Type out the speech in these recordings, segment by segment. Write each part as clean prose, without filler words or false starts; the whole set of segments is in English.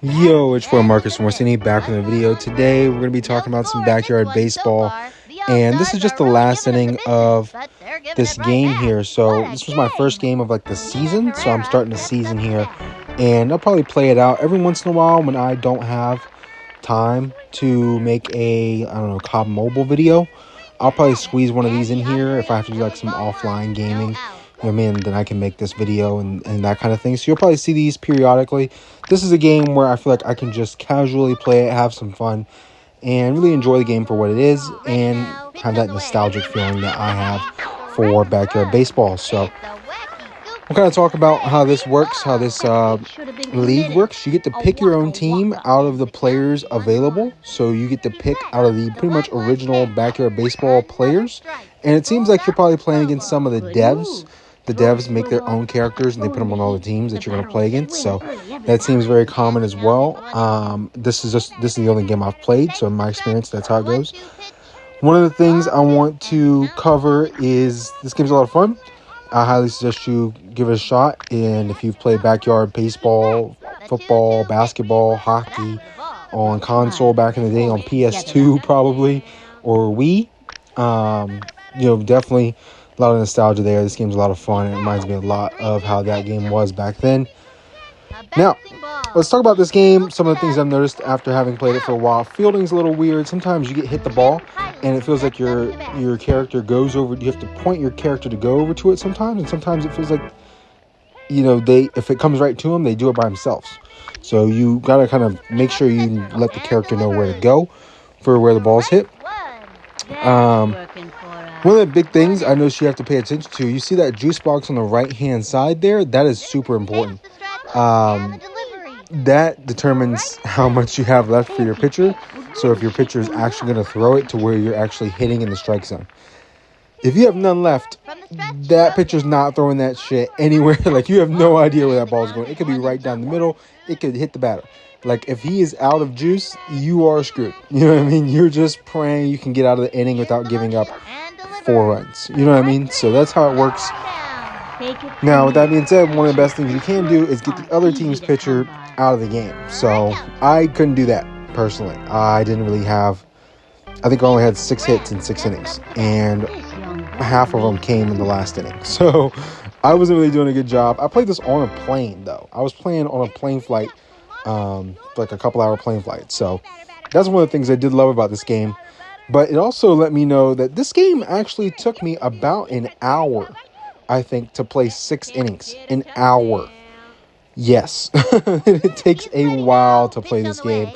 Yo, it's for Marcus Morcini back in the video. Today we're going to be talking about some backyard baseball, and this is just the last inning of this game here. So this was my first game of like the season, so I'm starting the season here, and I'll probably play it out every once in a while when I don't have time to make a, COD Mobile video. I'll probably squeeze one of these in here if I have to do like some offline gaming. You know what I mean? Then I can make this video and that kind of thing. So you'll probably see these periodically. This is a game where I feel like I can just casually play it, have some fun, and really enjoy the game for what it is, and have that nostalgic feeling that I have for backyard baseball. So we'll kind of talk about how this works, how this league works. You get to pick your own team out of the players available. So you get to pick out of the pretty much original backyard baseball players. And it seems like you're probably playing against some of the devs. The devs make their own characters and they put them on all the teams that you're going to play against. So that seems very common as well. This is the only game I've played. So in my experience, that's how it goes. One of the things I want to cover is this game's a lot of fun. I highly suggest you give it a shot. And if you've played backyard baseball, football, basketball, hockey on console back in the day, on PS2 probably, or Wii, definitely a lot of nostalgia there. This game's a lot of fun. It reminds me a lot of how that game was back then. Now, let's talk about this game. Some of the things I've noticed after having played it for a while. Fielding's a little weird. Sometimes you hit the ball and it feels like your character goes over. You have to point your character to go over to it sometimes. And sometimes it feels like, if it comes right to them, they do it by themselves. So you got to kind of make sure you let the character know where to go for where the ball's hit. One of the big things I know you have to pay attention to, you see that juice box on the right-hand side there? That is super important. That determines how much you have left for your pitcher. So if your pitcher is actually going to throw it to where you're actually hitting in the strike zone. If you have none left, that pitcher's not throwing that shit anywhere. Like, you have no idea where that ball's going. It could be right down the middle. It could hit the batter. Like, if he is out of juice, you are screwed. You know what I mean? You're just praying you can get out of the inning without giving up 4 runs. You know what I mean? So that's how it works. Now, with that being said, one of the best things you can do is get the other team's pitcher out of the game. So I couldn't do that personally. I think I only had 6 hits in 6 innings. And half of them came in the last inning. So I wasn't really doing a good job. I played this on a plane, though. I was playing on a plane flight, like a couple-hour plane flight. So that's one of the things I did love about this game. But it also let me know that this game actually took me about an hour, I think, to play 6 innings. An hour. Yes. It takes a while to play this game.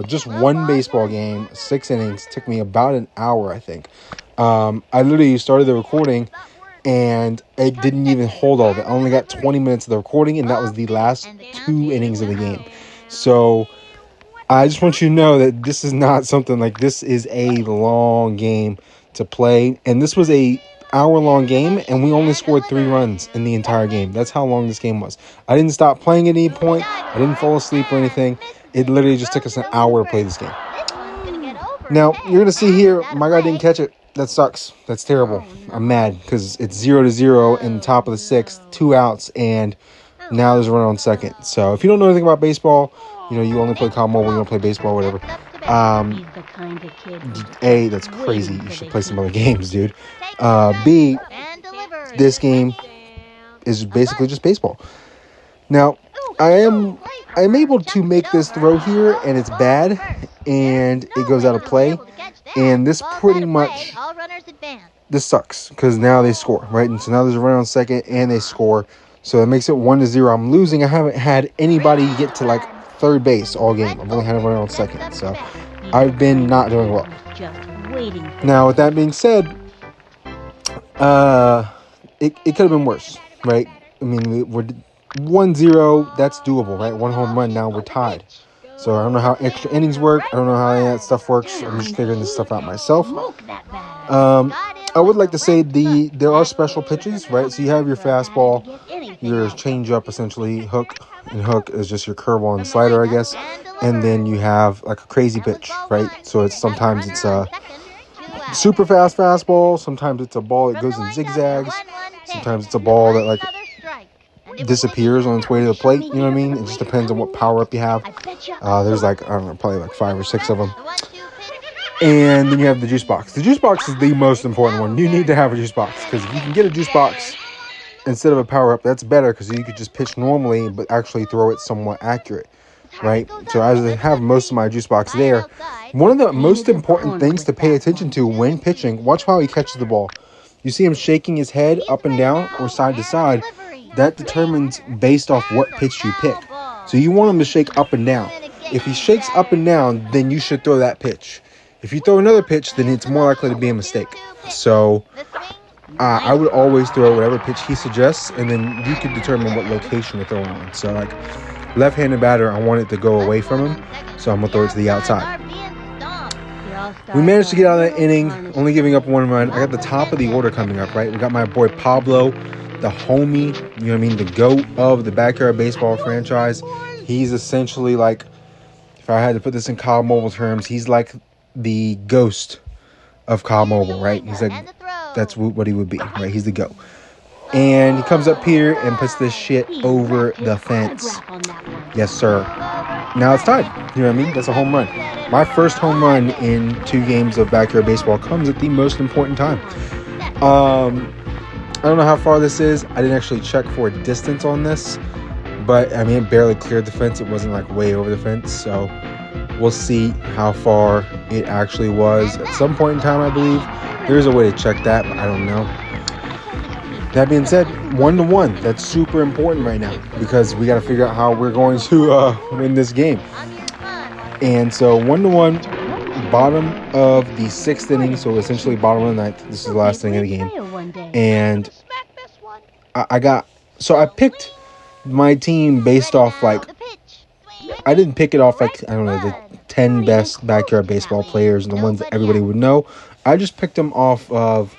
Just one baseball game, 6 innings, took me about an hour, I think. I literally started the recording, and it didn't even hold all of it. I only got 20 minutes of the recording, and that was the last 2 innings of the game. So I just want you to know that this is not something like, this is a long game to play. And this was a hour-long game, and we only scored 3 runs in the entire game. That's how long this game was. I didn't stop playing at any point. I didn't fall asleep or anything. It literally just took us an hour to play this game. Now, you're going to see here, my guy didn't catch it. That sucks. That's terrible. I'm mad because it's 0-0 in the top of the 6th, 2 outs, and now there's a runner on second. So if you don't know anything about baseball, you only play COD Mobile, you don't play baseball, whatever. A, that's crazy. You should play some other games, dude. B, this game is basically just baseball. Now, I am able to make this throw here, and it's bad, and it goes out of play. And this pretty much, this sucks, because now they score, right? And so now there's a runner on second, and they score. So it makes it 1-0. I'm losing. I haven't had anybody get to, like, third base all game. I've only had a runner on second. So I've been not doing well. Now, with that being said, it could have been worse, right? I mean, we're 1-0. That's doable, right? 1 home run. Now we're tied. So I don't know how extra innings work. I don't know how any of that stuff works. I'm just figuring this stuff out myself. I would like to say there are special pitches, right? So you have your fastball, your changeup, essentially, hook, and hook is just your curveball and slider, I guess. And then you have like a crazy pitch, right? So sometimes it's a super fast fastball. Sometimes it's a ball that goes in zigzags. Sometimes it's a ball that, like, disappears on its way to the plate. You know what I mean? It just depends on what power up you have. There's like, I don't know, probably like 5 or 6 of them. And then you have the juice box. The juice box is the most important one. You need to have a juice box, because if you can get a juice box instead of a power up, that's better, because you could just pitch normally but actually throw it somewhat accurate, right? So as I have most of my juice box there, one of the most important things to pay attention to when pitching, watch how he catches the ball. You see him shaking his head up and down or side to side. That determines based off what pitch you pick. So you want him to shake up and down. If he shakes up and down, then you should throw that pitch. If you throw another pitch, then it's more likely to be a mistake. So I would always throw whatever pitch he suggests, and then you can determine what location to throw it on. So like left-handed batter, I want it to go away from him, so I'm going to throw it to the outside. We managed to get out of that inning, only giving up 1 run. I got the top of the order coming up, right? We got my boy Pablo, the homie, you know what I mean, the GOAT of the Backyard Baseball franchise. He's essentially like, if I had to put this in COD Mobile terms, he's like the ghost of COD Mobile, right? He's like, that's what he would be, right? He's the GOAT. And he comes up here and puts this shit over the fence. Yes, sir. Now it's tied. You know what I mean? That's a home run. My first home run in 2 games of Backyard Baseball comes at the most important time. I don't know how far this is. I didn't actually check for a distance on this, but I mean, it barely cleared the fence. It wasn't like way over the fence, so we'll see how far it actually was. At some point in time, I believe there's a way to check that, but I don't know. That being said, 1-1. That's super important right now, because we got to figure out how we're going to win this game. And so 1-1, bottom of the 6th inning, so essentially bottom of the 9th. This is the last inning of the game. And I picked my team based off, like, I didn't pick it off like, I don't know, the 10 best Backyard Baseball players and the ones that everybody would know. I just picked them off of,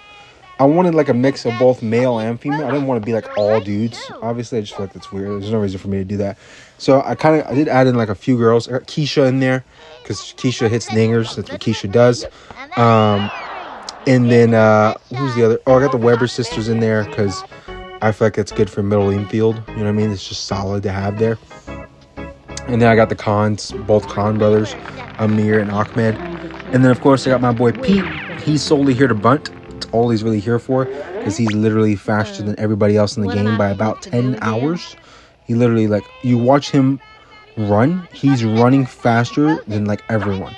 I wanted like a mix of both male and female. I didn't want to be like all dudes. Obviously, I just feel like that's weird. There's no reason for me to do that. So I did add in like a few girls. I got Keisha in there because Keisha hits dingers. That's what Keisha does. And then who's the other? Oh, I got the Weber sisters in there because I feel like it's good for middle infield. You know what I mean? It's just solid to have there. And then I got the Khans, both Khan brothers, Amir and Ahmed. And then of course I got my boy Pete. He's solely here to bunt. That's all he's really here for, because he's literally faster than everybody else in the game by about 10 hours. He literally, like, you watch him run, he's running faster than like everyone.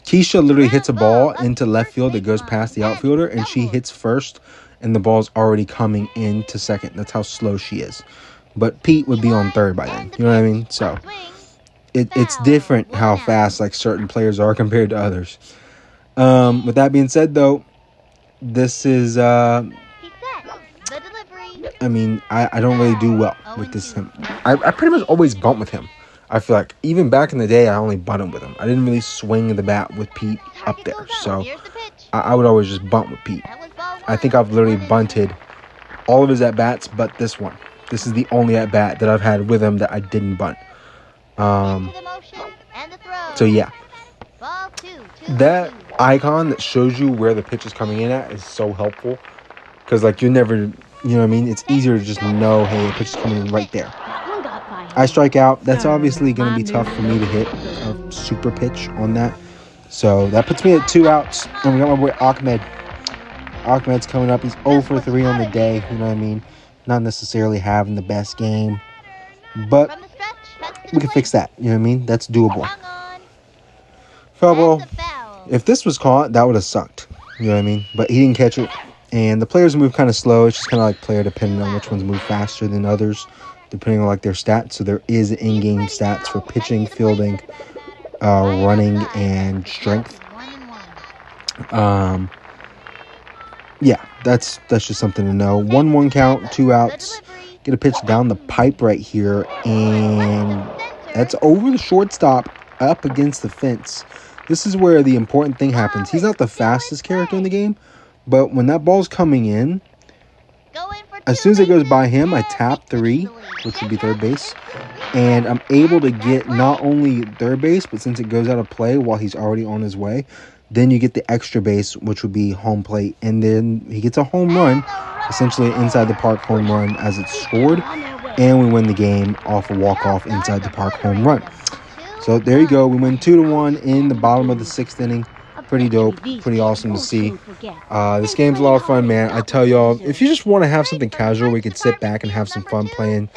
Keisha literally hits a ball into left field that goes past the outfielder, and she hits first, and the ball's already coming into second. That's how slow she is. But Pete would be on third by then. You know what I mean? So it's different how fast like certain players are compared to others. With that being said, though, this is I mean, I don't really do well with this. I pretty much always bunt with him. I feel like even back in the day, I only bunted with him. I didn't really swing the bat with Pete up there. So I would always just bunt with Pete. I think I've literally bunted all of his at-bats but this one. This is the only at-bat that I've had with him that I didn't bunt. So yeah. That icon that shows you where the pitch is coming in at is so helpful. Because, like, you never, you know what I mean? It's easier to just know, hey, the pitch is coming in right there. I strike out. That's obviously going to be tough for me to hit a super pitch on that. So that puts me at 2 outs. And we got my boy Ahmed. Ahmed's coming up. He's 0 for 3 on the day. You know what I mean? Not necessarily having the best game. But we can fix that. You know what I mean? That's doable. Foul ball. If this was caught, that would have sucked. You know what I mean? But he didn't catch it. And the players move kind of slow. It's just kind of like player dependent on which ones move faster than others, depending on like their stats. So there is in-game stats for pitching, fielding, running, and strength. Yeah, that's just something to know. 1-1 count, 2 outs. Get a pitch down the pipe right here, and that's over the shortstop, up against the fence. This is where the important thing happens. He's not the fastest character in the game, but when that ball's coming in, as soon as it goes by him, I tap 3, which would be third base, and I'm able to get not only third base, but since it goes out of play while he's already on his way, then you get the extra base, which would be home plate, and then he gets a home run, essentially an inside the park home run as it's scored. and we win the game off a walk-off inside the park home run. So there you go. We win 2-1 in the bottom of the 6th inning. Pretty dope. Pretty awesome to see. This game's a lot of fun, man. I tell y'all, if you just want to have something casual, we could sit back and have some fun playing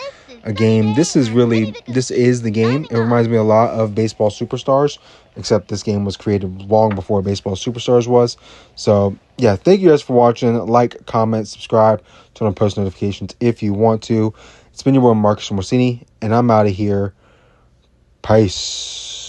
a game. This is the game. It reminds me a lot of Baseball Superstars, except this game was created long before Baseball Superstars was. So yeah, thank you guys for watching. Like, comment, subscribe, turn on post notifications if you want to. It's been your boy Marcus Morcini, and I'm out of here. Peace.